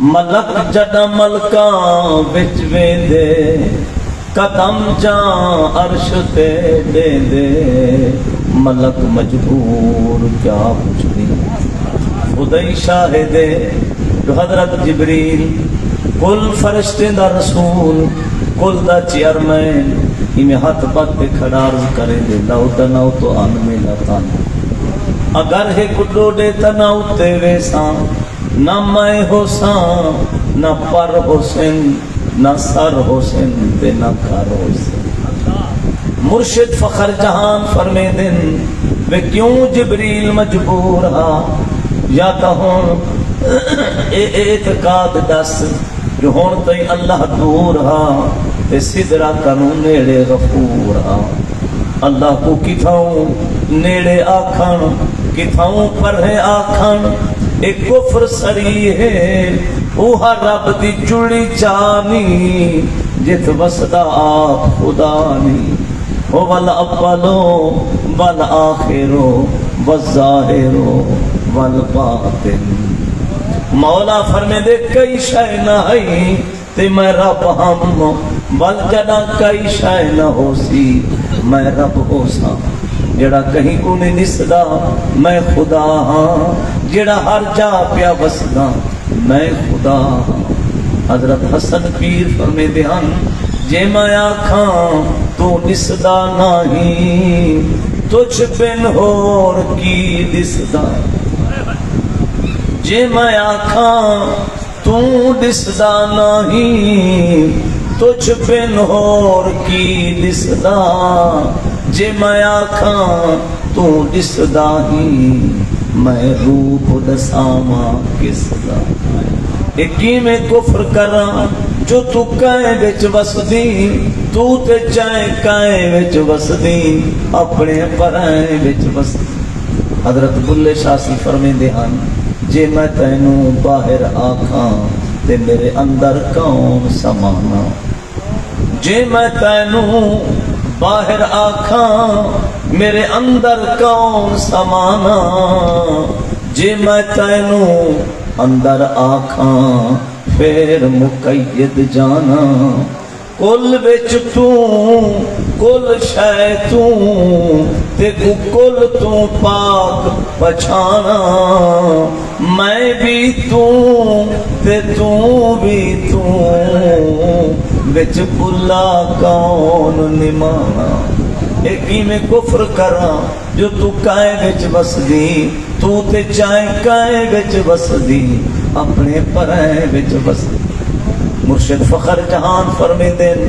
ملک جڑا ملکاں وچ ویندے قدم جاں عرش تے دے دے ملک مجبور کیا پوچھدی خدائی شاہدے جو حضرت جبریل کل فرشتے دا رسول کل دا چیئرمین میں ہاتھ پاک پہ کھڑا عرض کرے دے لو تناو تو آن میں لاتان اگر ہے کڈو دے تناو تے ویسان نہ میں حسان نہ پر حسین نہ سر حسین تے نہ کر حسین مرشد فخر جہان فرمے دن وے کیوں جبریل مجبور ہا یا تا ہون اعتقاد دس جو ہون تئی اللہ دور ہا تے صدرہ کنو نیڑے غفور ہا اللہ کو کتھاؤں نیڑے آکھن کتھاؤں پر ہے آکھن ایک کفر سری ہے اوہا رب دی جڑی جانی جت وسدا آپ خدا نی ہو والاولو والآخرو والظاہرو والباطن مولا فرمے دے کئی شے نہ ہے تے میں رب ہم بل جڑا کئی شے نہ ہو سی میں رب ہو سا جڑا کہیں کو نہیں نسدا میں خدا ہاں جڑا ہر جا پیا بسدا میں خدا ہاں حضرت حسن پیر فرمے دے ہن جے میں آکھاں تو نسدا نہیں تجھ بن ہور کی دسدا جے میں آکھاں تو دسدا نہیں تجھ بن ہور کی دسدا جے میں آکھاں تو دسدا ہی میں روپ دساما کسدا ایکی میں کفر کراں جو تو کائیں وچ وسدی تو تے چائیں کائیں وچ وسدی اپنے پرائیں وچ وسدی حضرت بلے شاہ سی فرمے دے ہن جے میں تینوں باہر آکھاں تے میرے اندر کون سمانا جے میں تینوں باہر آکھاں میرے اندر کون سمانا جے میں تینوں اندر آکھاں پھر مقید جانا کل وچ تو کل شے تو تے کل تو پاک پچھانا میں بھی تو تے تو بھی تو وچ بلا کون نمانا ایکی میں کفر کراں جو تو کائے وچ وسدی تو تے چائے کائے وچ وسدی اپنے پرائے وچ وسدی مرشد فخر جہان فرمے دن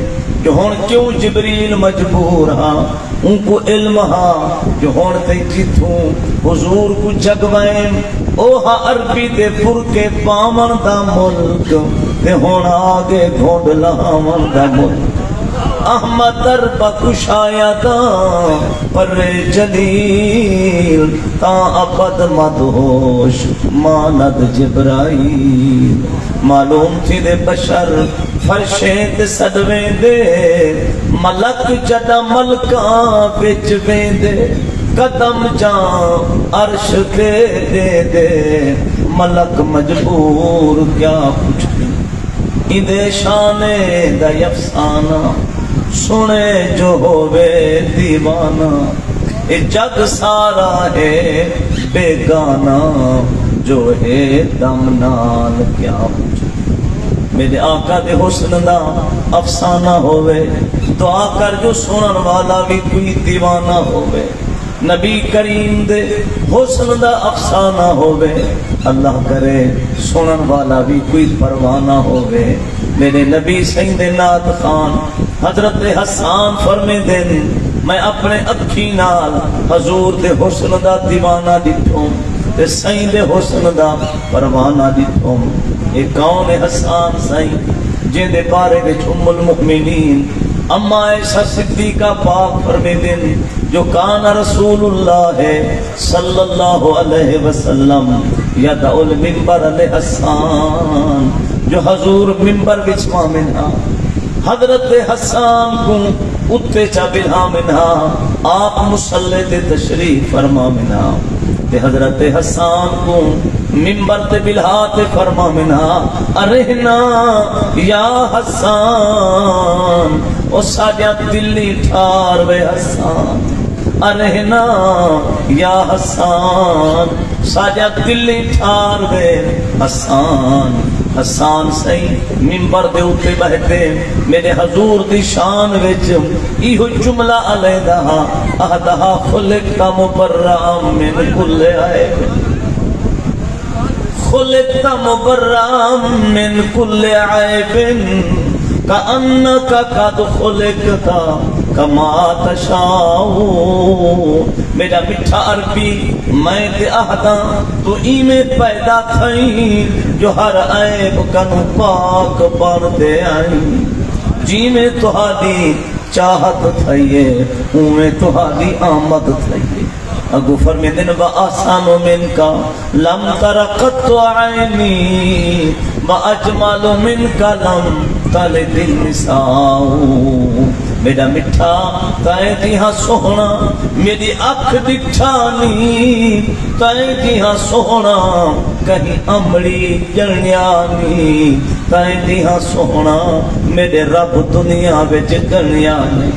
جو ہون کیوں جبریل مجبور ہاں ان کو علم ہاں جو ہون تے جتوں حضور کو جگوائیں اوہا عربی دے پر کے پامن دا ملک تے ہون آگے گھوڑ لہامن دا ملک احمد دربہ کشایا دا پر جلیل تا ابد مدہوش ماند جبرائیل معلوم تھی دے بشر فرشیں تے سڑویں دے ملک جڑا ملکاں بچ ویندے قدم جان عرش تے دے دے ملک مجبور کیا پوچھیں اندے شانے دا افسانہ سنے جو ہووے دیوانہ اے جگ سارا ہے بیگانہ جو ہے دم نال کیا پوچھے میرے آقا دے حسن دا افسانہ ہووے دعا کر جو سنن والا بھی کوئی دیوانہ ہووے نبی کریم دے حسن دا افسانہ ہووے اللہ کرے سنن والا بھی کوئی پروانہ ہووے میرے نبی سید نات خان حضرت حسان فرمے دن میں اپنے اکھی نال حضور دے حسن دا دیوانہ دیتھوں تے سید حسن دا پروانہ دیتھوں ایک کون حسان سید جن دے بارے وچ ام المؤمنین اما عائشہ صدیقہ پاک فرمے دن جو کان رسول اللہ صلی اللہ علیہ وسلم یدعو المنبر لحسان جو حضور منبر بچما منہا حضرت حسان کو اتے چا بلہا منہا آپ مسلح تے تشریف فرما منہا تے حضرت حسان کو منبر تے بلہات فرما منا ارہنا یا حسان او ساڈا دلی ٹھار وے حسان ارہنا یا حسان ساڈا دلی ٹھار وے حسان حسان صحیح منبر دے اوتے بیٹھے میرے حضور دی شان وچ ایہو جملہ علیحدہ احدہا خلقت مبرأ من کل عیب خلقت مبرأ من کل عیب کأنک قد خلقت کما تشاء میرا میٹھا عربی میں تے احدا تو ایمیں پیدا تھئی جو ہر عیب کنو پاک بن دے آئی جی میں تہاڈی چاہت تھئیے اویں تہاڈی آمد تھئیے اگو فرمیندن وآسان منکا لم تر قط عینی واجمل منکا لم تلد النساء میرا مٹھا تائیں دیہاں سوہنا میری اکھ دکھا نہیں تائیں دیہاں سوہنا کہیں امڑی جنیانی تائیں دیہاں سوہنا میرے رب دنیا بچ گنیانی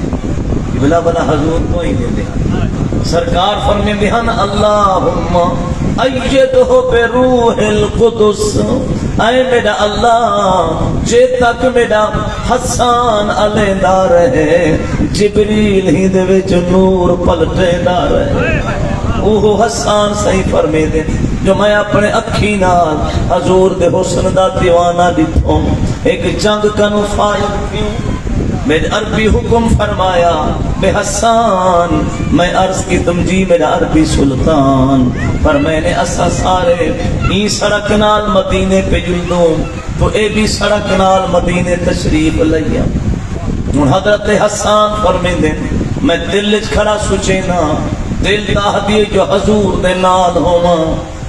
بلا بلا حضور تو ہی دے دے سرکار فرمے بہن اللہم ایدہو بروح القدس اے میرا اللہ جے تک میرا حسان علیحدہ رہے جبریل ہی دے وچ نور پلٹے دا رہے اوہ حسان صحیح فرمے دے جو میں اپنے اکھی نال حضور دے حسن دا دیوانہ دیتھوں ایک جنگ کنو فائد کیوں میرے عربی حکم فرمایا بے حسان میں عرض کی تم جی میرا عربی سلطان پر میں نے اسا سارے ای سڑک نال مدینے پہ جلدوں تو اے بھی سڑک نال مدینے تشریف لیا حضرت حسان فرمیندے میں دل کھڑا سوچینا دل داہ دیے جو حضور دے نال ہوما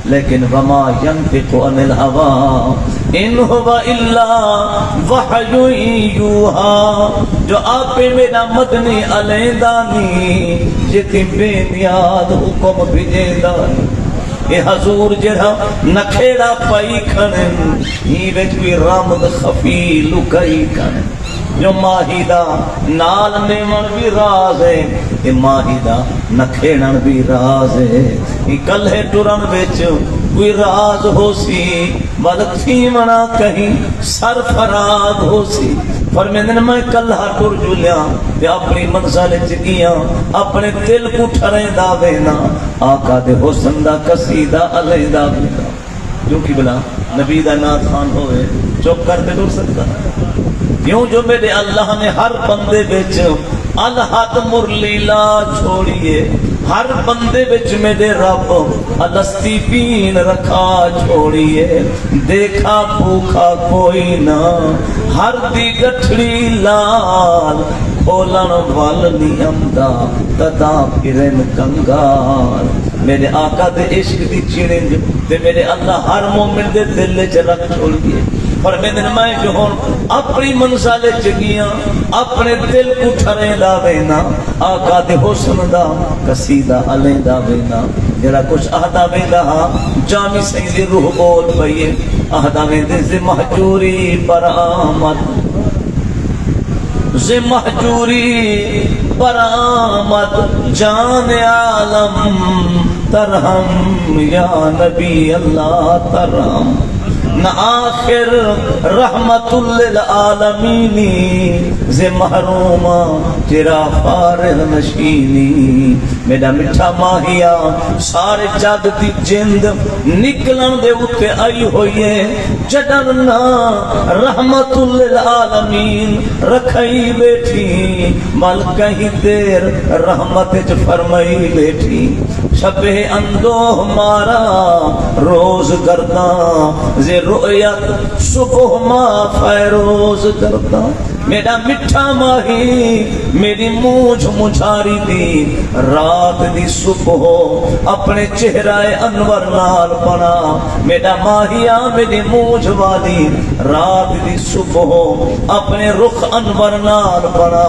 لیکن وما ينطق عن الهوى ان هو الا وحی یوحا جو آپ میرا مدنی علیدانی جتی بے نیاد حکم بھیجیدانی اے حضور جڑا نکھیڑا پائی کھنن ہی وچ کوئی رامد خفی لکائی کھنن جو ماہی دا نال نیمن بھی راز ہے یہ ماہی دا نکھیڑن بھی راز ہے یہ کلھے ٹرن وچ کوئی راز ہو سی ولکھی منا کہیں سرفراز ہو سی فرمیندن میں کلھا ٹر جلیا تے اپنی منزل چکیاں اپنے دل کو ٹھریں دا بینا آقا دے حسن دا قصیدہ علیحدہ بینا جو کی بلا نبی دا نات خان ہوئے چوک کرتے ڈر سکتا یوں جو میرے اللہ نے ہر بندے بچ الہت مرلیلا چھوڑیے ہر بندے بچ میرے رب الستی پین رکھا چھوڑیے دیکھا بھوکا کوئی نہ ہر دی گٹھڑی لال کھولن وال نیم دا تدا پھرن کنگار میرے آقا دے عشق دی چڑنج تے میرے اللہ ہر مومن دے دل چ رکھ چھوڑیے فرمیندن میں جو ہوں اپنی منزل چگیاں اپنے دل کو ٹھریں دا بینا آقا دے حسن دا قصیدہ علیحدہ بینا جڑا کچھ آہدہ بینا جامی سیدی روح بول پئیے آہدہ بیندے زی محجوری پر آمد زی محجوری پر آمد جان عالم ترہم یا نبی اللہ ترہم نہ آخر رحمت للعالمینی زی محرومہ تیرا فارغ نشینی میرا مٹھا ماہیا سارے جگ دی جند نکلن دے اتے آئی ہوئیے جڈرنا رحمت للعالمین رکھائی بیٹھی مل کہیں دیر رحمت چ فرمائی بیٹھی شب اندوہ مارا روز گرداں زی رؤیت صبح ما فیروز گرداں میرا مٹھا ماہی میری موجھ مجھاری دی رات دی صبح اپنے چہرہ انور نال بنا میرا ماہیا میری موجھ والی رات دی صبح اپنے رخ انور نال بنا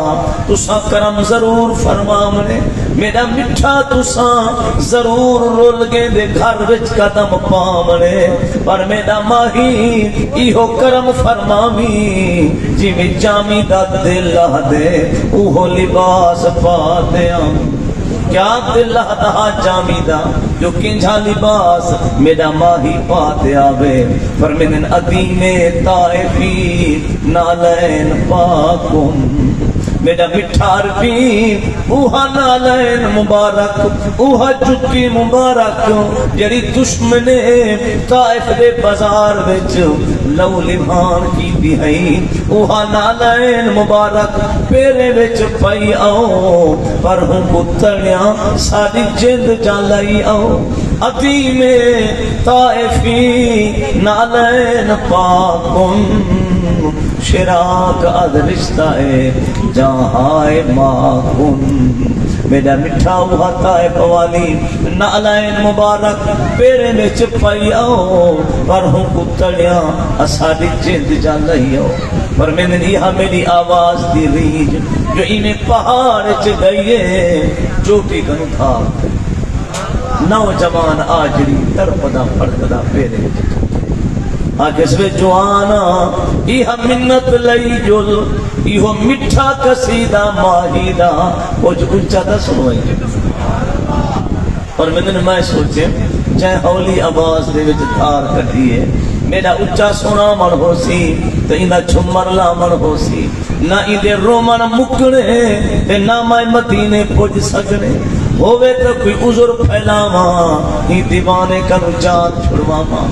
تسا کرم ضرور فرما منے میرا مٹھا تساں ضرور رول گے دے گھر وچ قدم پامنے پر میرا ماہی ایہو کرم فرماوی جی میں جامی دا دل دے اوہو لباس پا دیاں کیا دل دا جامی دا جو کنجھا لباس میرا ماہی پاتے آوے فرمین عدیم طائفی نالین پاکن میرا مٹھار بھی اوہا نالین مبارک اوہا جتی مبارک جڑی دشمن طائف دے بازار وچ لو لبھان کی بھی ہے اوہا نالین مبارک پیرے وچ پئی آؤ پر ہوں کتڑیاں ساری جند جالائی آؤ عظیم طائفی نالین پاکن شراک از رشتہ جہاں ماکن میرا مٹھا ہوا طائف والی نالین مبارک پیرے میں چپائی آؤ پر ہوں کتڑیاں اساڑی جند جان لئی آؤ پر میں نے یہ میری آواز دی ریج جو انہیں پہاڑ چ گئیے چوٹی کنو تھا نوجوان آجری ترپدا پڑکدا پیرے آگے سوے جوانا ایہا منت لئی جل ایہو مٹھا کسیدہ ماہیدہ کچھ اچھا تھا سنوائی اور میں سوچے جائے ہولی آواز دے وچ دھار کٹھیے میرا اچھا سونا من ہو سی تو ایندہ چھمر لا من ہو سی نہ ایندے رومن مکڑے تے نہ میں مدینے پوج سکنے ہوئے تو کوئی عذر پھیلاواں ہی دیوانے کا جان چھڑواواں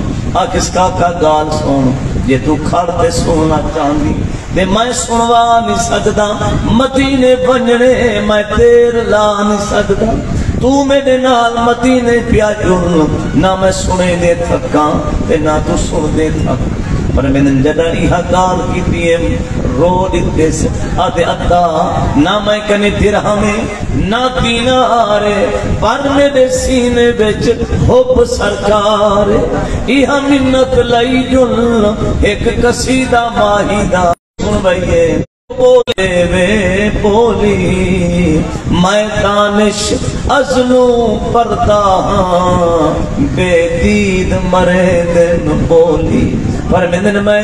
کس کا گال سون یہ تو کھڑتے سونا چاندی دے میں سنوا نہیں سکدا مدینے بننے میں تیر لا نہیں سکدا تو میرے نال مدینے پیا جل نہ میں سنے دے تھکاں تے نہ تو سن دے تھک پر میں نے جڑی ہا گال کی دیم رو دیتے سے آدھے ادا نہ میں کنے درہمیں نہ دینارے پر میرے سینے بچ حب سرکار ایہا منت لئی جل ایک قصیدہ ماہیدہ سن بھئیے بولے وے بولی میں دانش ازلوں پردہ بے دید مرے دن بولی پر میں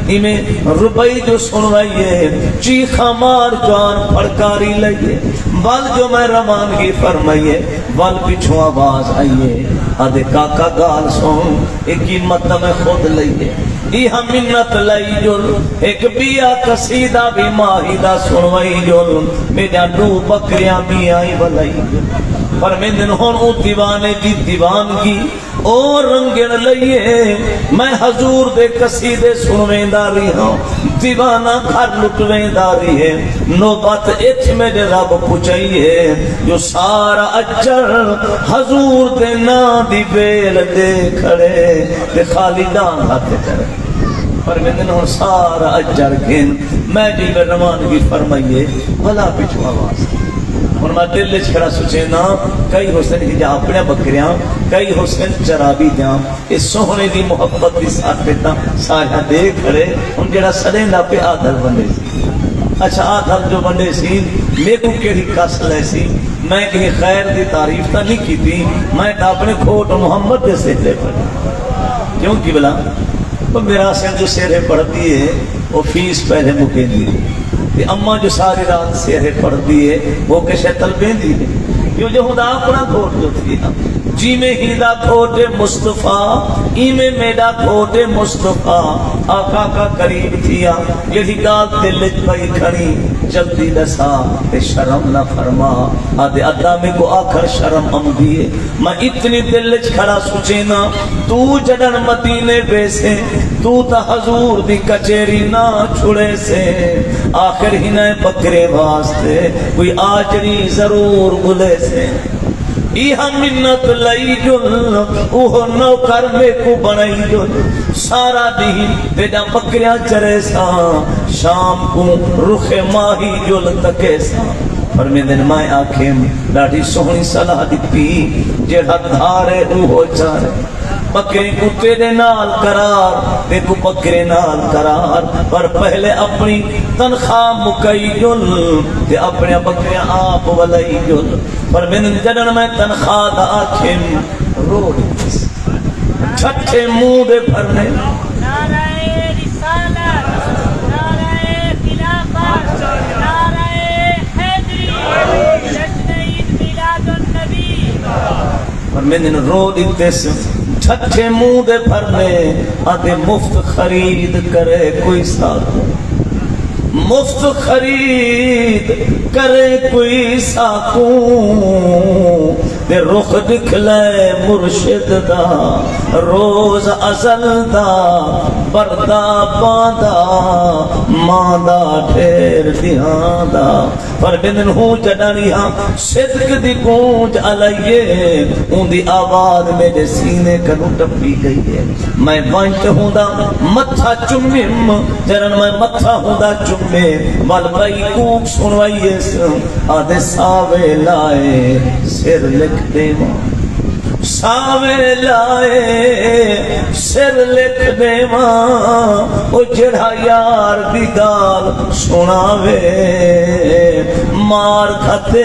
ایمیں روپئی جو سنوائیے چیخا مار جان پڑکاری لئیے بل جو میں روانگی فرمائیے بل پیچھو آواز آئیے آدھے کاکا گال سون ایک ہی مطلب خود لئیے ایہا منت لئی جل ایک بیا قصیدہ بھی ماہیدہ سنوائی جل میرا نو بکریاں بھی آئی بلائی جل پر میں دن ہون او دیوانے دی دیوانگی اور رنگن لئیے میں حضور دے قصیدے سنویں داری ہوں دیوانہ گھر لٹویں داری ہے نوبت ایتھ میرے رب پچھائیے جو سارا اجر حضور دے نا دی بیل دے کھڑے دے خالی ڈان ہاتھے کرے پر میں دن ہوں سارا اجر گھن میں جی میں روانگی فرمائیے بھلا پیچھو آواز اور میں دل لچ کھڑا سوچے نا کئی حسن ہجا اپنے بکریاں کئی حسن چرابی دیاں اس سوہنے دی محبت دی ساتھ پیتا سارا دے کھڑے ان جڑا سڑے نہ پہ آدھر بندے سی اچھا آدھر جو بندے سی میں کو کیڑی کس لے سی میں کہیں خیر دی تعریف تا نہیں کی تھی میں تا اپنے کھوٹ محمد دے سے لے پڑی کیوں کی بلا تو میرا سن جو سیرے پڑھتی ہے وہ فیس پہلے مکے دی اماں جو ساری رات سیرے پڑھ دیئے وہ کشے طلبیں دیئے کیوں جو خدا اپنا کھوٹ جو تھی جی میں ہیدہ کھوٹ مصطفیٰ ای میں میڈا کھوٹ مصطفیٰ آقا کا قریب تھیا یہی گال دلت بھائی کھڑی جلدی دسا تے شرم نہ فرما آدھے ادا میں کو آخر شرم ہم دیئے میں اتنی دلت کھڑا سوچینا تو جڑن مدینے بیسے تو تا حضور دی کچیری نہ چھڑے سے آخر ہی نئے بکرے واسطے کوئی آجری ضرور بلے سے ایہا منت لئی جل اوہ نوکر میں کو بنائی جل سارا دین بیدہ بکریاں چرے سا شام کو رخ ماہی جل تکے سا پر میں دن مائے آنکھیں ڈاڑی سہنی صلاح دیتی جڑا دھارے اوہ چارے بکرے کو تیرے نال قرار تے کو بکرے نال قرار پر پہلے اپنی تنخواہ مکئی جل تے اپنے بکرے آپ ولائی جل پر من جڑن میں تنخواہ دا آکھیں رو دیس چھٹے منہ دے بھرنے نعرہ رسالت نعرہ خلافت نعرہ حیدری جشن عید میلاد النبی اور میں نے رو دیتے سے چھٹے منہ دے بھرنے آدھے مفت خرید کرے کوئی ساتھ مفت خرید کرے کوئی ساکوں دے رخ دکھلے مرشد دا روز ازل دا بردا باندہ ماندہ ٹھیر دیہاں دا پر بندن ہوں جڑانیاں صدق دی گونج علیے ان دی آواز میرے سینے کنو ٹپی گئی ہے میں بانٹ ہوں دا متھا چمیم جرن میں متھا ہوں دا چمے والبائی کوک سنوائیے آدھے ساوے لائے سر لکھ دے ماں ساوے لائے سر لکھ دے ماں او جڑا یار دی گال سناوے مار کھتے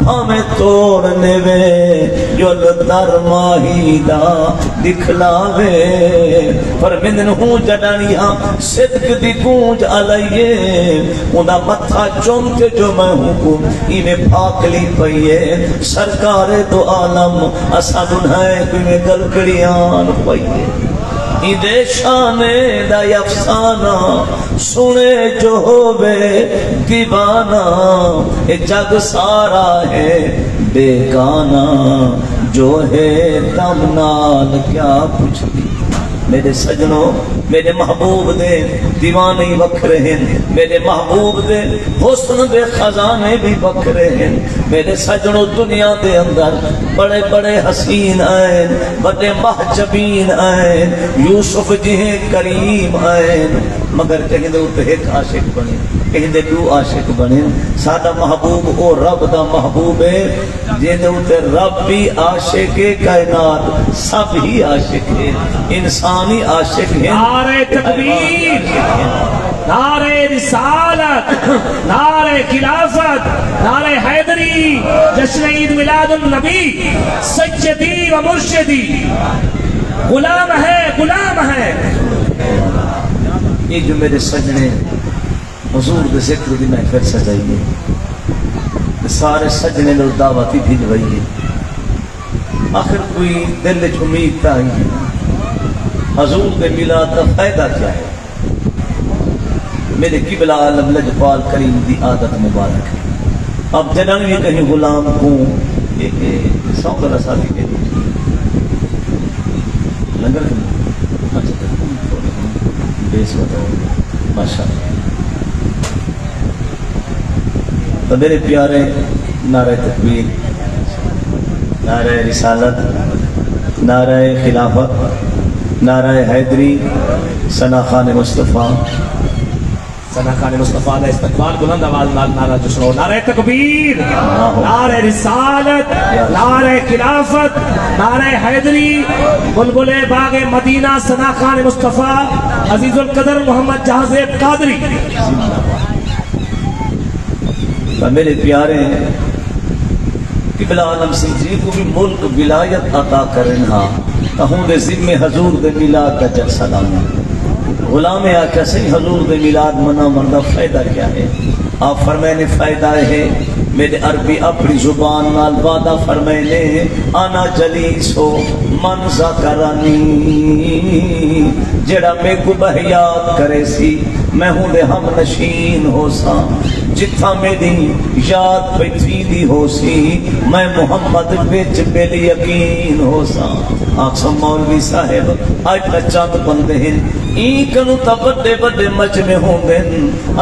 ہمیں توڑنے وے جو لدر ماہی دا دکھلاوے پر مندن ہوں جڑانیاں صدق دی گونج علیے انہا متھا چومتے جو میں ہوں انہیں پاکلی پئیے سرکار دو عالم اسا دنہائے کوئی گلکڑیاں پئیے ایدے شانے دا افسانہ سنے جو ہوئے دیوانہ اے جگ سارا ہے بے گانا جو ہے دم نال کیا پوچھ دی میرے سجنوں میرے محبوب دے دیوانے وکھرے ہیں میرے محبوب دے حسن دے خزانے بھی وکھرے ہیں میرے سجنوں دنیا دے اندر بڑے بڑے حسین آئیں بڑے محجبین آئیں یوسف جہے کریم آئیں مگر کہیں دے اوپر ایک عاشق بنے کہیں دے دو عاشق بنے سادہ محبوب او رب دا محبوب ہے جہے دے اوپر رب بھی عاشق کائنات سب ہی عاشق ہے انسانی عاشق ہے نعرہ تکبیر نعرہ رسالت نعرہ خلافت نعرہ حیدری جشن عید میلاد النبی سجدی و مرشدی غلام ہے یہ جو میرے سجنے حضور دے ذکر دی محفل سجائیے سارے سجنے لوگ دعوتی بھیجوائیے آخر کوئی دل امید تا آئی حضور دے میلاد کا فائدہ کیا ہے میرے قبلہ عالم لجپال کریم دی عادت مبارک ہے اب جنان بھی کہیں غلام کو سو گلہ ساتھی کے لنگر کریں بیس بتاؤ ماشاءاللہ تو میرے پیارے نعرہ تکبیر نعرہ رسالت نعرہ خلافت نعرہ حیدری ثنا خان مصطفیٰ ثنا خان مصطفیٰ دا استقبال بلند آواز نعرہ جشن نعرہ تکبیر نعرہ رسالت نعرہ خلافت نعرہ حیدری بلبل باغ مدینہ ثنا خان مصطفیٰ عزیز القدر محمد جہازیب قادری میرے پیارے قبلہ عالم سنجی کو بھی ملک ولایت عطا کرنا تہوں دے ذمہ حضور دے میلاد کا جلسہ لانا غلام آقا سے حضور دے میلاد منا مردہ فائدہ کیا ہے آپ فرمائنے فائدہ ہے میرے عربی اپنی زبان نال وعدہ فرمائنے آنا جلیس ہو من ذکرانی جڑا میں کو بہیات کرے سی میں ہوں دے ہم نشین ہو سا جتھا میری یاد پیتھی دی ہو سی میں محمد بچ بل یقین ہو سا آکسا مولوی صاحب آج چند بندے ہیں این کنو تا بڑے بڑے مجمع ہوں گے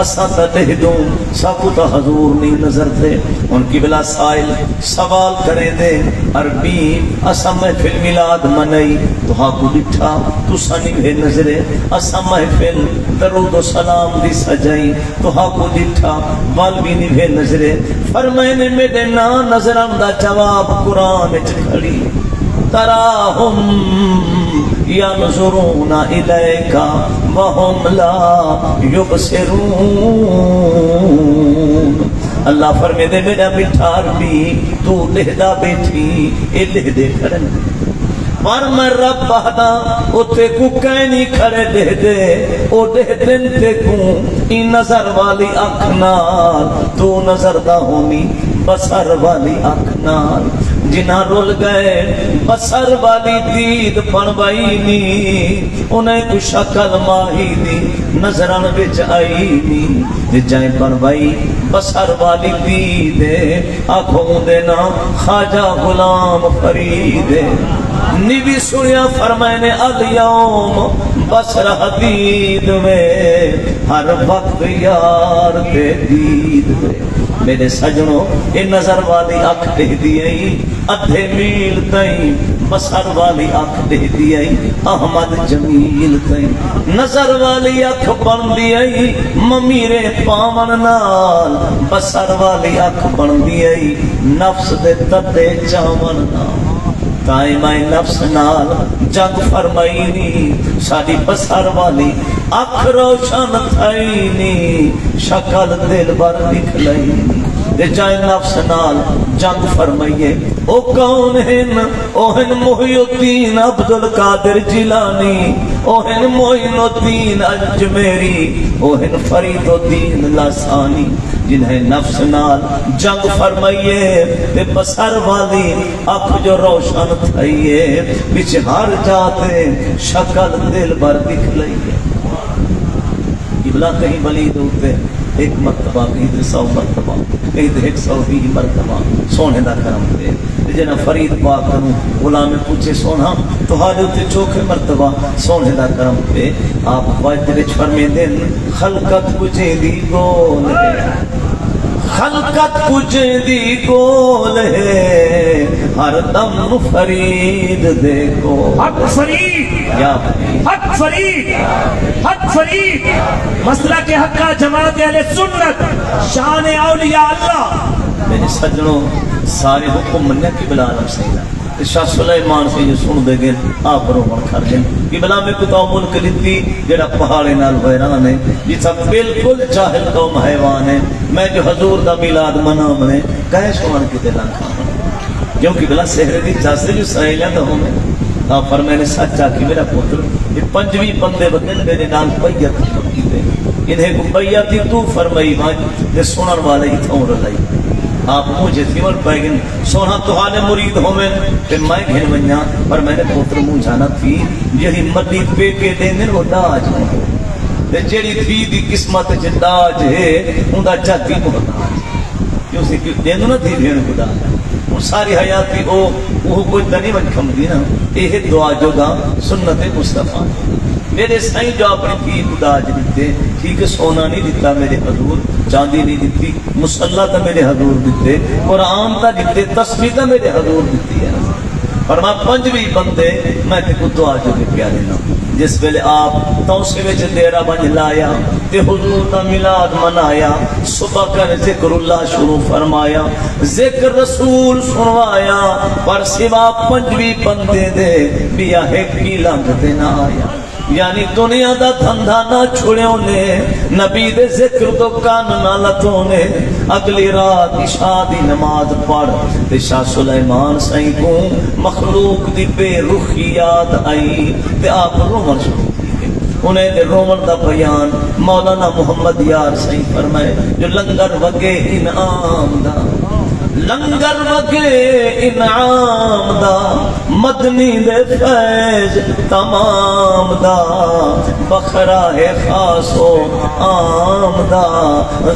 اسا تا دہ دوں ساکو تا حضور نہیں نظر دے ان کی بلا سائل سوال کرے دے عربی اسا محفل میلاد منائی تو ہاں کو ڈٹھا تو سانی بھے نظرے اسا محفل درود و سلام دی سجائی تو ہاں کو ڈٹھا وال بھی نہیں بھے نظرے فرمائنے میرے نا نظرم دا جواب قرآن اچھ کھڑی تراہم ینظرون الیک وہم لا یبصرون. اللہ فرمے دے میرا مٹھار بھی تو لہدا بیٹھی اے لہدے کھڑن پر میں رب بہدا اتے کو کہنی کھڑے لہدے او لہدن تے کو ای نظر والی اکھنال تو نظر دا ہومی بسر والی اکھنال جنہ رول گئے بسر والی دید پنوائی نی انہیں کو شکل ماہی دی نظران بچ آئی نی جائیں پنوائی بسر والی دید آنکھوں دینا خواجہ غلام فرید نبی سنیا فرمائنے الیوم بسر حدید میں ہر وقت یار کے دید میں. میرے سجنوں یہ نظر والی اکھ دے دیئی ادھے میل تائیں بسر والی اکھ دے دیئی احمد جمیل تائیں نظر والی اکھ بن دیئی ممیرے پامن نال بسر والی اکھ بن دیئی نفس دے تدے چامن نال تائیں میں نفس نال جنگ فرمائینی ساری بسر والی اکھ روشن تھائینی شکل دل بر نکلائینی دے جائیں نفس نال جنگ فرمائیے او کون ہن او ہن محی الدین عبدالقادر جیلانی او ہن معین الدین اجمیری او ہن فرید الدین لاسانی جنہیں نفس نال جنگ فرمائیے تے بسر والی اکھ جو روشن تھائیے بچ ہر جاتے شکل دل بر دکھلائیے. قبلہ کہیں ولید ہوتے ایک مرتبہ کہیں دے 100 مرتبہ کہیں دے 120 مرتبہ سونے دا کرم دے جنہ فرید پاک کنو غلام پوچھے سونا تو حالے ہوتے چوکھے مرتبہ سونے دا کرم دے آپ واجد وچ فرمے دن خلقت کچھے دی گول ہے خلقت کچھے دی گول ہے ہر دم فرید دے کو حق فرید یا حق فرید حق فرید مسئلہ کے حقہ جماعت اہل سنت شان اولیاء اللہ. میرے سجنوں سارے حکم منیا کی بلا نم سیدہ شاہ سلیمان سے جو سن دے گئے آپ رومن کھر جائیں کی بلا میں کتاو ملک لیتی جڑا پہاڑے نال ویران ہے جیسا بالکل جاہل قوم حیوان ہے میں جو حضور دا میلاد منا منے کہے شوان کی دلان کھانا کیونکہ بلا سہرے دی جاسے جو سہیلیاں دا ہوں آپ فرمائنے سچا کی میرا پتر یہ 5 بندے بدن میرے نال بیعت کی دے انہیں کو بیعتی تو فرمائی ماں دے سنن والے ہی تھوں رلائی آپ مجھے تیمر پیگن سونا تحانے مرید ہومیں پھر میں گھن ونیا پر میں نے پوتر مون جانا تھی یہی مدید پے کے دینے وہ داج ہے جیڑی تھی دی قسمت جداج ہے ان دا جاتی محتاج کیوں سے کیوں دینے نہ تھی بھین خدا ان ساری حیاتی وہ کوئی دنی من کھم دی نا یہ دعا جو گا سنت مصطفیٰ میرے سائیں جو اپنی تھی خداج دیتے ٹھیک سونا نہیں دیتا میرے حضور چاندی نہیں دیتی مسلح تا میرے حضور دیتے قرآن تا دیتے تسبیح تا میرے حضور دیتی ہے فرما 5 بندے میں تے کو دعا جو کے پیارے نا جس ویلے آپ توسے وچ دیرا بن لایا تے حضور دا میلاد منایا صبح کر ذکر اللہ شروع فرمایا ذکر رسول سنوایا پر سوا 5 بندے دے بیا ہے کی لنگ دینا آیا یعنی دنیا دا دھندہ نہ چھوڑیوں نے نبی دے ذکر تو کان نہ لتوں نے اگلی رات عشاء دی نماز پڑھ تے شاہ سلیمان سائیں کو مخلوق دی بے رخی یاد آئی تے آپ رومن شروع کیے انہیں دے رومن دا بیان مولانا محمد یار سائیں فرمائے جو لنگر وگے انعام دا لنگر وگے انعام دا مدنی دے فیض تمام دا بخراہ خاص و عام دا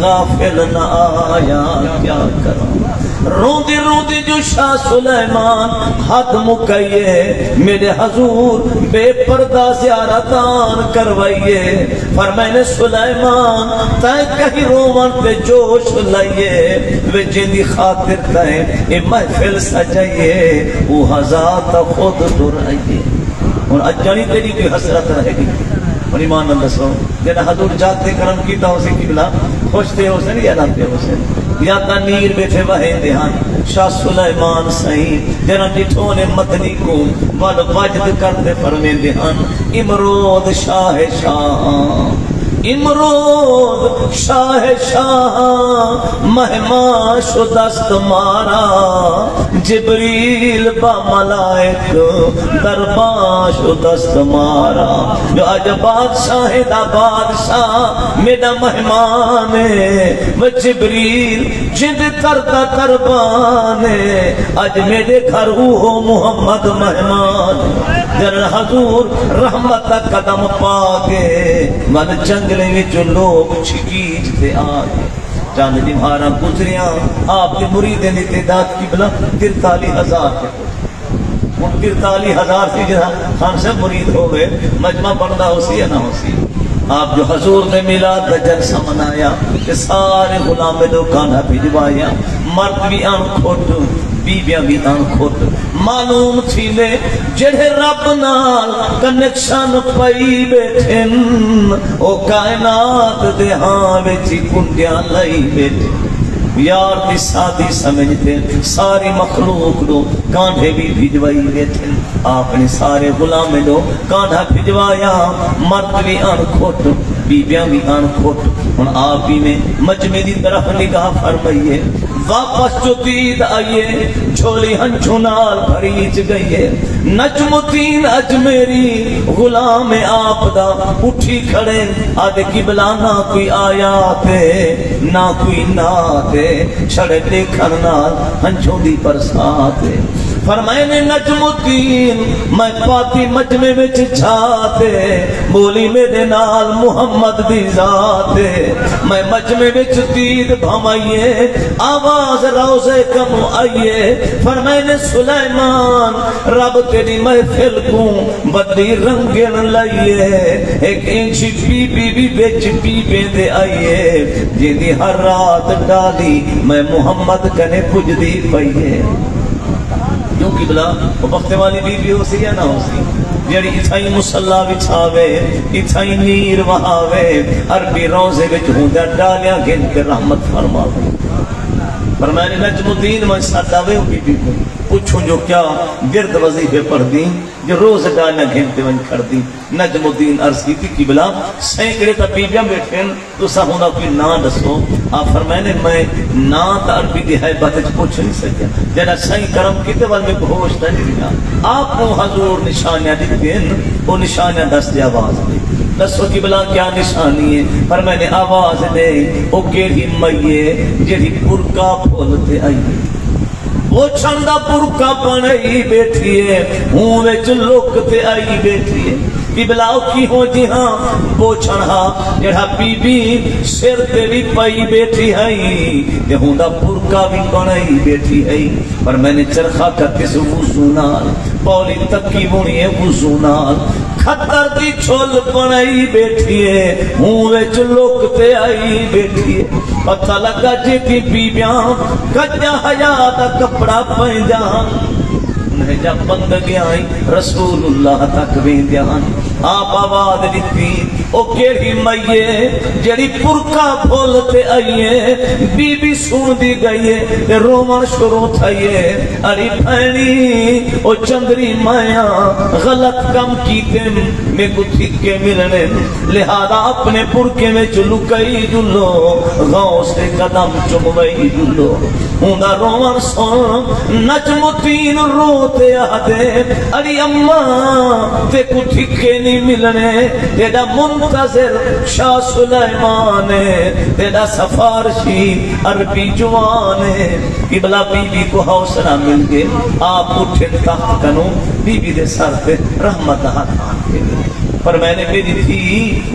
غافل نہ آیا کیا کروں روندی روندی جو شاہ سلیمان حد مکئیے میرے حضور بے پردہ زیارتان کروائیے فرمائنے سلیمان تائیں کہیں رومن پہ جوش لائیے وہ جندی خاطر تائیں اے محفل سجائیے وہ حضات خود در آئیے اور اجانی تیری کوئی حسرت رہے گی اور ایمان اللہ سو جنہ حضور جاتے کرم کیتا ہو سی قبلہ خوشتے ہو سے یا ناتے ہو سے یا تنیر بیٹھے وہے دہان شاہ سلیمان سائیں جنہ ڈٹھوں نے مدنی کو ول وجد کرتے فرمے دہان امرود شاہ شاہ امرود شاہ شاہ مہمان شو دست مارا جبریل با ملائک دربان شو دست مارا جو آج بادشاہ دا بادشاہ میرا مہمان ہے وہ جبریل جند کرتا دربان ہے آج میرے گھر ہو محمد مہمان جنر حضور رحمت قدم پاکے من جنگلے میں جو لوگ چھکیج تھے آگے جان دی مہارا گزریاں آپ کے مریدیں دی تعداد کی بلا 43,000 کے ان 43,000 سے جہاں خان سے مرید ہو گئے مجمع بڑھنا ہو سی یا نہ ہو سی آپ جو حضور نے میلاد کا جلسہ منایا کہ سارے غلام لوگ کانا بھجوایا مرد بھی آن کھوٹ بیبیاں بھی آن کھوٹ معلوم تھی لے جڑے رب نال کنیکشن پئی بیٹھن او کائنات دے ہاں ویچی کنڈیاں لئی بیٹھن یار دی سادی سمجھتے ساری مخلوق لو کانڈے بھی بھجوائی بیٹھے آپ نے سارے غلام لو کانڈا بھجوایا مرد بھی آن کھوٹ بیبیاں بھی آن کھوٹ ان آپ ہی میں مجمع دی طرف نگاہ فرمائیے واپس جو دید آئیے جھولی ہنچونال بھریچ گئیے نجم الدین اجمیری غلام آپ دا اٹھی کھڑے آدھے قبلہ نہ کوئی آیات ہے نہ کوئی نات ہے چھڑے دیکھن نال ہنچوں دی برسات ہے فرمائے نے نجم الدین میں پاتی مجمع میں چھاتے بولی میرے نال محمد دی ذات میں مجمع میں دید بھمائیے آواز روزے کم آئیے فرمائے نے سلیمان رب تیری محفل کو بدی رنگن لائیے ایک انچی پی پی بھی بیچ پی پی دے آئیے جیدی ہر رات ڈالی میں محمد کنے پج دی پائیے کیوں قبلہ وہ وقت والی بی ہو سی یا نہ ہو سی جڑی اتھائی مسلح بچھاوے اتھائی نیر وہاوے عربی روزے بچ ہوندہ ڈالیاں گن کے رحمت فرماوے فرمائے نجم الدین میں ساتھاوے بی بی کو پوچھوں جو کیا گرد وظیفے پڑھ دیں جو روز ڈالیاں گھنٹے ون کر دیں نجم الدین عرض کی تھی قبلہ سینکڑے تا بیبیاں بیٹھیں تو سا ہونا کوئی نا دسو آپ فرمائے میں نا تا عربی دی ہے باتیں پوچھ نہیں سکیا جنہ سائیں کرم کیتے وال میں بہوشتا نہیں رہا آپ کو حضور نشانیاں دیکھیں وہ نشانیاں دست آواز دیں دسو قبلہ کیا نشانی ہے پر میں نے آواز دے او گیری مئیے جیری پرکا پھولتے آئیے وہ چھندہ پرکا پنائی بیٹھی ہے ہوں ویچ لوکتے آئی بیٹھی ہے قبلاؤ کی ہو جی ہاں وہ چھنہا جڑا بی بی سر تے بھی پائی بیٹھی ہے یہ ہوندہ پرکا بھی پنائی بیٹھی ہے پر میں نے چرخا کرتے سے وضو نال پولی تکی بونی ہے وضو نال خطر دی چھول پنائی بیٹھی ہے ہوں ویچ لوکتے آئی بیٹھی ہے پتہ لگا جی کی بیبیاں کجا حیات کپڑا پہن جہاں انہیں جب بند گیا رسول اللہ تک بین جہاں آپ آواز دیتی او کیڑی مئیے جڑی پرکا پھولتے آئیے بی بی سون دی گئیے رومن شروع تھائیے اری پھینی او چندری مائیاں غلط کم کیتے میں کو تھکے ملنے لہذا اپنے پرکے میں چلو کئی جلو غاؤں سے قدم چموئی جلو ہوندہ رومن سون نجم الدین روتے آدھے اری امماں تے کو تھکے نہیں ملنے تیرا منتظر شاہ سلیمان تیرا سفارشی عربی جوان قبلہ بی بی کو حوصلہ مل گئے آپ اٹھے تخت کنو بی بی دے سر پہ رحمت ہاتھان کے لئے پر میں نے میری تھی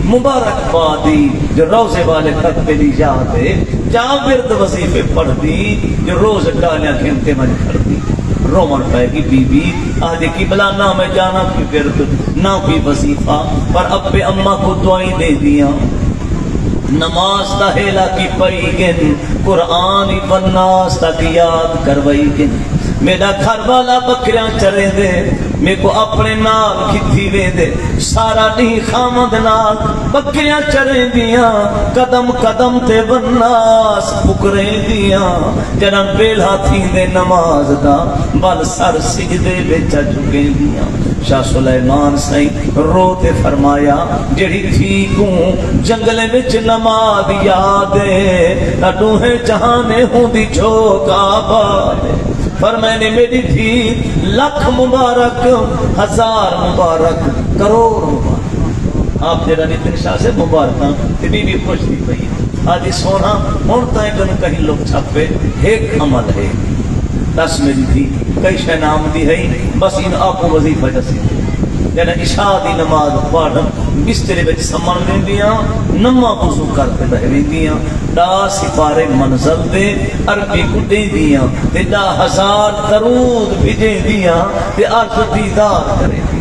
مبارک بادی جو روزے والے تک پہ لی جاتے جہاں ورد وظیفے پڑھ دی جو روز ڈالیاں گھنٹے من کر دی رومن پائے گی بی بی آدھے قبلہ نہ میں جانا کوئی ورد نہ کوئی وظیفہ پر اب پہ اممہ کو دعائیں دے دیا نماز تحیلہ کی پئی گن قرآن بناس تک یاد کروائی گن میرا گھر والا بکریاں چرے دے میں کو اپنے نال کھتی وے دے سارا نہیں خامد نال بکریاں چرے دیاں قدم قدم تے بناس پکرے دیاں جنم بیلہ تھی دے نماز دا بل سر سجدے بیچا چکے دیاں شاہ سلیمان سائیں روتے فرمایا جڑی تھی کوں جنگلے وچ نماز یادے لڈوہیں جہانے ہوں دی چوک آبادے پر میں نے میری تھی لکھ مبارک ہزار مبارک کروڑ مبارک آپ جڑا نتن شاہ سے مبارکاں تے بی بی خوش تھی پئی آدھی سونا ہونتا ہے کن کہیں لوگ چھپے ایک عمل ہے دس میری تھی کئی شہ نام دی ہے بس ان آپ کو وظیفہ جسی جنہ عشاء دی نماز پڑھ بسترے وچ سمان دیں دیاں نما وضو کرتے رہے دیاں دا سپارے منزل دے عربی کٹے دیاں تے دا ہزار درود بھیجے دیاں تے عرض دیدار کرے دیاں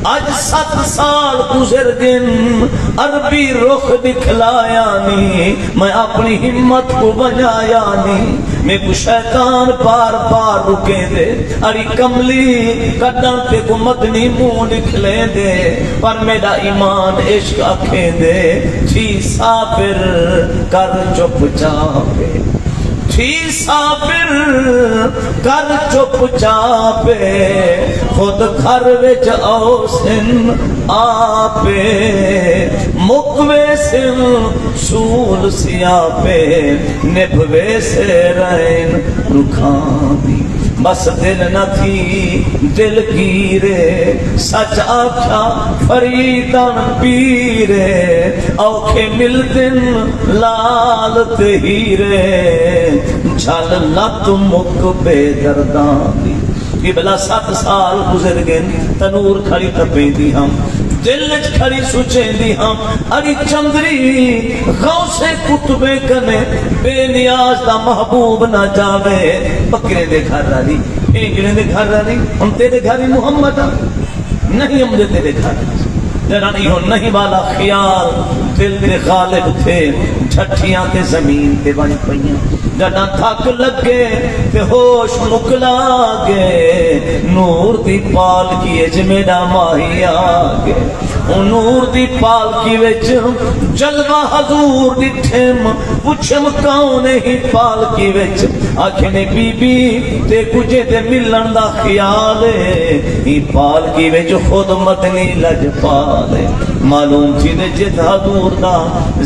آج 7 سال گزر گن عربی رخ دکھلایا نہیں میں اپنی ہمت کو بجایا نہیں میں کو شیطان پار پار رکے دے اری کملی قدم تے کو مدنی منہ نکلے دے پر میرا ایمان عشق آکھیں دے تھی صابر کر چپ چاپے تھی صابر کر چپ چاپے خود گھر وچ اوسن آپے مکوے سن سول سیاپے نبھوے سے رین رکھان دی بس دل نہ تھی دل گیرے سچ آکھا فریدن پیرے اوکھے ملدن لال تہیرے جھل لت مک بے دردان دی یہ بلا 7 سال گزر گئے تنور کھڑی تپیں دی ہم دل کھڑی سوچیں دی ہم اری چندری غوث کتبے کنے بے نیاز دا محبوب نہ جاوے بکرے دے گھر رہی اینگڑے دے گھر رہی ہم تیرے گھری محمد نہیں ہم دے تیرے گھر جنانی ہو نہیں والا خیال دل دے غالب تھے جھٹیاں تے زمین تے بن پئیاں جنا تھک لگے تے ہوش مکلا گے نور دی پال کی اج میرا ماہی آگے نور دی پال کی وچ جلوہ حضور دی ٹھم پچھم کون ہی پال کی وچ آکھنے بی بی تے کجے تے ملن دا خیال ہے ہی پال کی وچ خود مدنی لج پالے معلوم تھی دے جت حضور دا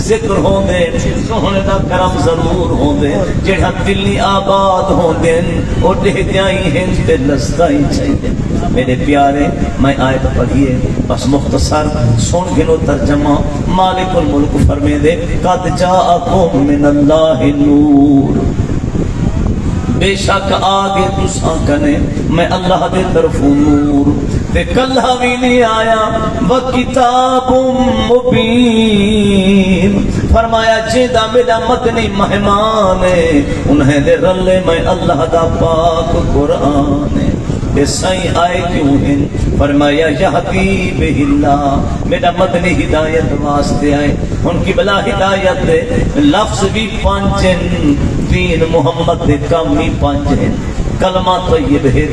ذکر ہوں دے سوہنے دا کرم ضرور ہوں دے جڑا دلی آباد ہوں دے اور دے دیائی ہیں تے لستائی چاہیے میرے پیارے میں آیت پڑھیے بس مختصر سن گنو ترجمہ مالک الملک فرمے دے قد جاءکم من اللہ نور بے شک آگے تساں کنے میں اللہ دے طرف نور تے کلہ بھی نہیں آیا وَكِتَابٌ مُبِينٌ فرمایا جیدہ میرا مدنی مہمان ہے انہیں دے رلے میں اللہ دا پاک قرآن ہے بے سائیں آئے کیوں ہیں فرمایا یہدی بہ اللہ میرا مدنی ہدایت واسطے آئے ان کی بلا ہدایت دے لفظ بھی 5 ہیں دین محمد دے کام بھی 5 ہیں کلمہ طیب ہے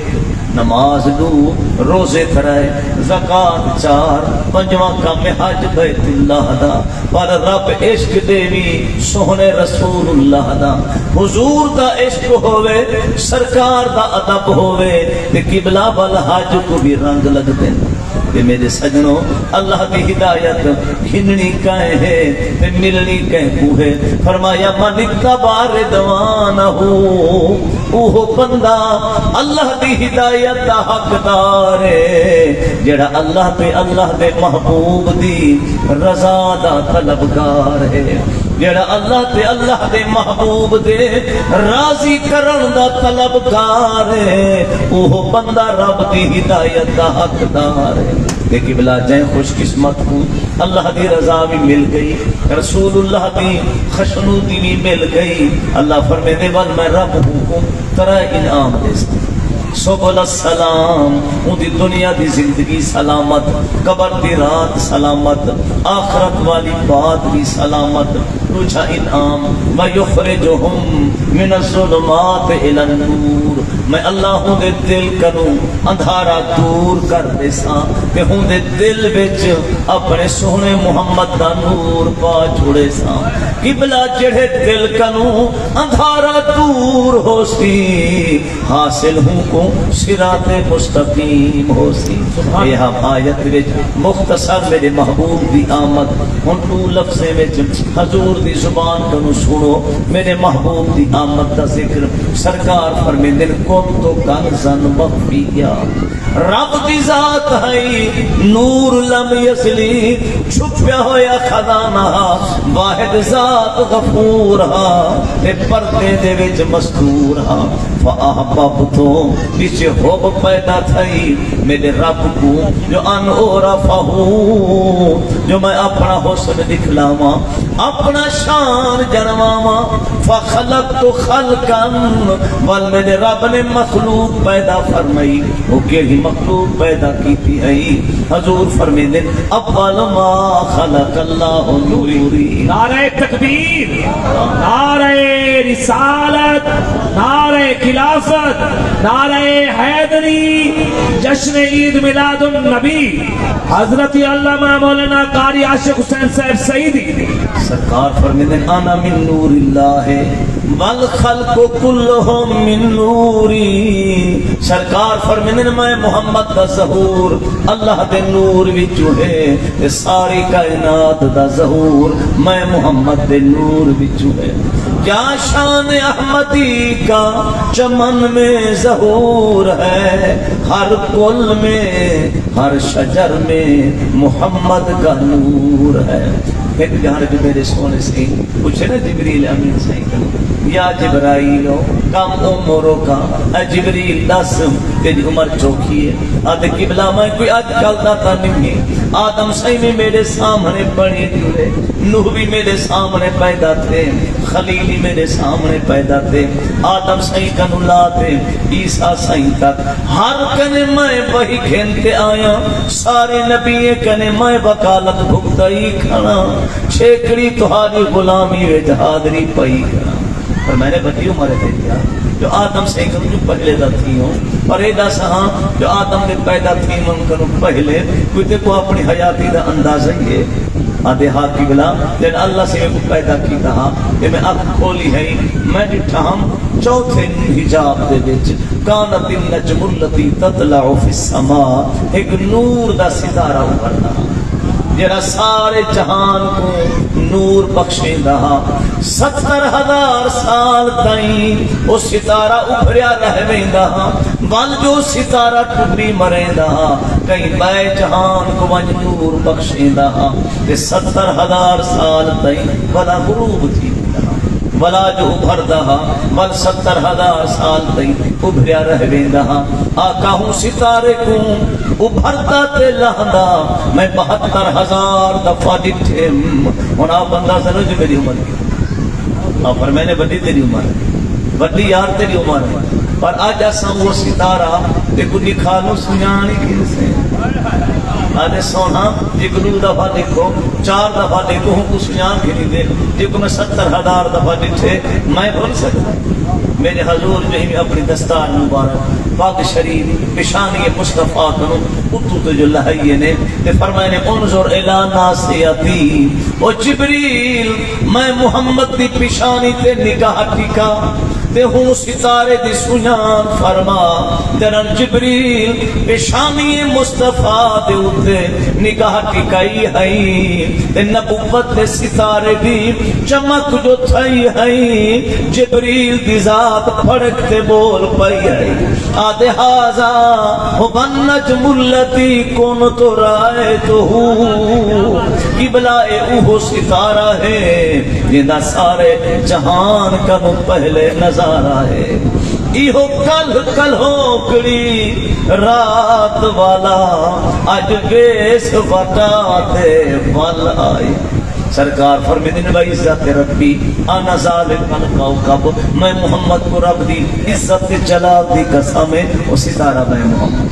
نماز دو روزے ترائے زکاة 4 پنجواں کام حج بیت اللہ دا پر رب عشق دے بھی سوہنے رسول اللہ دا حضور دا عشق ہوئے سرکار دا ادب ہوئے تے قبلہ بل حج کو بھی رنگ لگ دیں کہ میرے سجنوں اللہ کی ہدایت ہننی کہیں ہے تے ملنی کہیں کو ہے فرمایا من اتبع رضوانہ اوہ بندہ اللہ کی ہدایت دا حقدار ہے جڑا اللہ پہ اللہ دے محبوب دی رضا دا طلبگار ہے جڑا اللہ تے اللہ دے محبوب دے راضی کرن دا طلبگار ہے اوہ بندہ رب دی ہدایت دا حقدار ہے لیکن بلا جائیں خوش قسمت ہوں اللہ دی رضا بھی مل گئی رسول اللہ دی خشنودی بھی مل گئی اللہ فرمے دے بل میں رب ہوں ترہ انعام دے سکتا سبل السلام ان دی دنیا دی زندگی سلامت قبر دی رات سلامت آخرت والی بات بھی سلامت روچا انعام وَيُخْرِجُهُمْ مِنَ الظُّلُمَاتِ إِلَى النُّورِ میں اللہ ہوں دے دل کنوں اندھارا دور کر دے ساں کہ ہوں دے دل وچ اپنے سونے محمد دا نور پا چھوڑے ساں قبلہ جڑے دل کنوں اندھارا دور ہو سی حاصل ہوں کو صراط مستقیم ہو سی یہ آیت وچ مختصر میرے محبوب دی آمد ہن تو لفظے وچ حضور دی زبان کنوں سنو میرے محبوب دی آمد دا ذکر سرکار فرمیندے کون تو کنزن مخفیہ رب دی ذات ہے نور لم یسلی چھپیا ہویا خزانہ واحد ذات غفور ہا تے پردے دے وچ مستور ہا فاحببتو پیچھے حب پیدا تھئی میرے رب کو جو ان اورفہو جو میں اپنا حسن دکھلاواں اپنا شان جنواواں فخلقت خلقا ول میرے رب نے مخلوق پیدا فرمائی وہ کیڑی مخلوق پیدا کیتی ہے حضور فرمیندے اول ما خلق اللہ نوری نعرہ تکبیر نعرہ رسالت نعرہ خلافت نعرہ حیدری جشن عید میلاد النبی حضرت علامہ مولانا قاری عاشق حسین صاحب سعیدی سرکار فرمیندے انا من نور اللہ والخلق کلہم من نوری سرکار فرمیندے میں محمد دا ظہور اللہ دے نور وچوں ہے ساری کائنات دا ظہور میں محمد دے نور وچوں ہے کیا شان احمدی کا چمن میں ظہور ہے ہر گل میں ہر شجر میں محمد کا نور ہے ایک جہاں جو میرے سونے سے پوچھے نا جبریل امین صحیح یا جبرائیل کم عمروں کا اے جبریل دس تیری عمر چوکی ہے آدھے قبلہ میں کوئی آج کلتا تھا نہیں آدم صحیح میں میرے سامنے پڑی جڑے نوح بھی میرے سامنے پیدا تھے خلیلی میرے سامنے پیدا تھے آدم صحیح کا نلا تھے عیسیٰ صحیح تک ہر کنے میں وہی گھنتے آیا سارے نبی کنے میں وکالت بھگتائی کھڑا چھیکڑی تہاری غلامی و جہادری پئی کھڑا پر میں نے بڑی عمر دے دیا جو آدم سے جو پہلے دا تھی ہوں اور ایدہ سہاں جو آدم نے پیدا تھی من کنو پہلے کوئی تے کو اپنی حیاتی دا اندازہ ہی ہے آدھے ہاتھ کی بلا جن اللہ سے میں کو پیدا کی تہا کہ میں آنکھ کھولی ہے میں ڈٹھا ہم چوتھے حجاب دے وچ کانت النجم اللتی تطلع فی السماء ایک نور دا ستارہ ابھرتا جرا سارے جہان کو نور بخشے دہا 70,000 سال تائیں وہ ستارہ ابھریا رہویں دہا بل جو ستارہ ٹوٹی مرے دہا کہیں بے جہان کو ونج نور بخشے دہا 70,000 سال تائیں بلا غروب تھی ولا جو ابھر دہا بل 70,000 سال تائیں ابھریا رہویں دہا آقا ہوں ستارے کو ابھرتا تے لہندا میں 72,000 دفعہ ڈٹھے اور آپ اندازہ لو جو میری عمر کی آپ پر میں نے بڑی تیری عمر ہے بڑی یار تیری عمر ہے پر آج ایسا وہ ستارہ دیکھو دکھانو سنیانی کن سے آدھے سونا جگنو دفعہ دیکھو 4 دفعہ دیکھو ہوں کو سنیان کی نہیں دیکھ دیکھو میں 70,000 دفعہ ڈٹھے میں بھول سکتا میرے حضور جو ہی اپنی دستار مبارک پاک شریف پیشانی مصطفیٰ کنو اتو تو جو لہیے نے تے فرمائے نے انظر الہ ناسیتی او جبریل میں محمد دی پیشانی تے نگاہ ٹکا تے ہوں ستارے دی سنیان فرما تیرا جبریل پیشانی مصطفیٰ دے اتے نگاہ ٹکائی ہے تے نبوت دے ستارے دی چمک جو تھائی ہے جبریل دی ذات پھڑکتے بول پئی ہے آدھے ہازا وَالنَّجْمُ الَّتِي كُنْتُ رَأَيْتُهُ قبلہ اوہ ستارہ ہے جنہ سارے جہان کا پہلے نظارہ ہے ایہو کل ہوکڑی رات والا اج ویس وٹا دے ول آئی سرکار فرمیدے نے بھائی عزت ربی انا ذالک الکوكب، میں محمد کو رب دی عزت جلال دی قسم ہے، وہ ستارہ میں محمد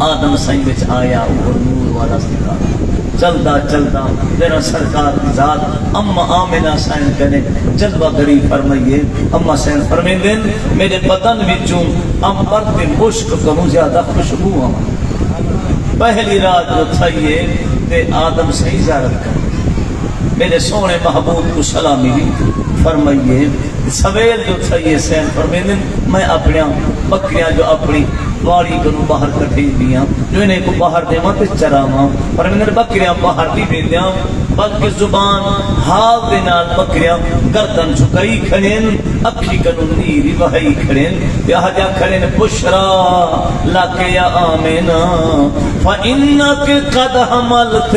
آدم سائیں بچ آیا اور نور والا ستارہ چلدا چلدا میرا سرکار کی ذات اما آمنہ سائن کنے جلوہ گری فرمائیے. اما سائن فرمائیے میرے بدن وچوں امبر تے مشک کروں زیادہ خوشبو آمد. پہلی رات جو تھائیے تے آدم صحیح زیارت کر میرے سونے محبوب کو سلامی دی فرمائیے. سویل جو تھائیے سین فرمائیے میں اپنے بکریاں جو اپنی واڑی کنو باہر کٹھی دیاں جو انہیں کو باہر دے ماں تے چراواں پر میں نے بکریاں باہر دی بھی دیاں بلکہ زبان حال دے نال بکریاں گردن جھکائی کھڑین اکھی کنو نیری وحی کھڑین یا جا کھڑین بشرا لکے یا آمینہ فَإِنَّكِ قَدْ حَمَلْتِ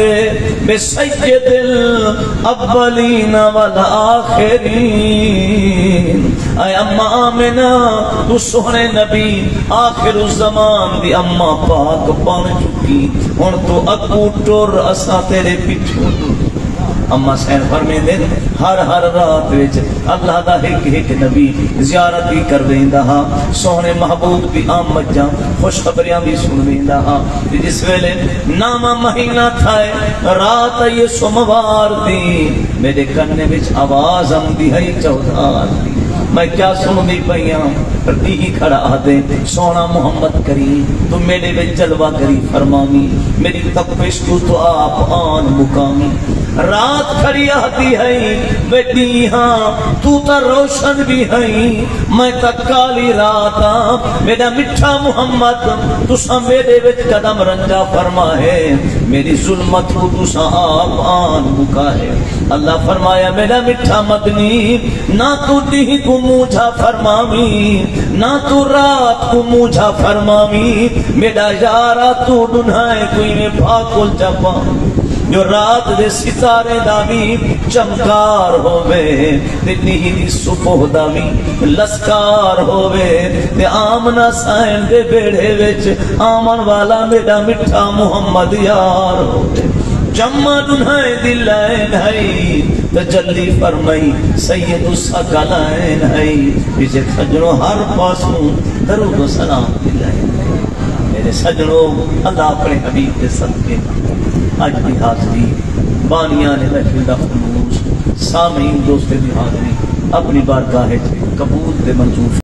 بِسَيِّدِ الْأَوَّلِينَ وَالْآخِرِينَ. اے اما آمینہ تو سونے نبی آخر الزمان دی اما پاک بن چکی ہن تو اگو ٹر اساں تیرے پیچھے. اما سین فرمے دے ہر رات وچ اللہ دا ایک نبی زیارت بھی کر ویندا ہاں سونے محبوب دی آمد جاں خوشخبریاں بھی سن ویندا ہاں. جس ویلے نامہ مہینہ تھائے رات یہ سوموار دی میرے کنے وچ آواز آندی ہے چودھار دی. میں کیا سن دی پیاں پردی ہی کھڑا آدھے سونا محمد کریم تو میرے میں جلوہ کری فرمامی میری تپش تو آپ آن مقامی. رات کھڑی آتی ہے بیٹی ہاں تو تا روشن بھی ہے میں تا کالی رات میرا مٹھا محمد تو سا میرے وچ قدم رنجا فرما ہے میری ظلمت کو تو سا آپ آن مکا ہے. اللہ فرمایا میرا مٹھا مدنی نہ تو دی کو موجھا فرمامی نہ تو رات کو موجھا فرمامی میرا یارا تو دنھائے کوئی میں پاکل جپا جو رات دے ستارے دامی چمکار ہوئے تے نیلی صبح دامی لسکار ہوئے تے آمنہ سائن دے بیڑے وچ آمن والا میرا مٹھا محمد یار ہوئے. جمع دنھائے دلائن ہے تجلی فرمائی سید السقلائن ہے پیچھے سجنوں ہر پاسوں درود و سلام دلائن. میرے سجنوں اللہ اپنے حبیب کے صدقے آج بھی حاضری بانیان محفل خلوص سامعین دوست بھی حاضری اپنی بارگاہ قبول دے منظور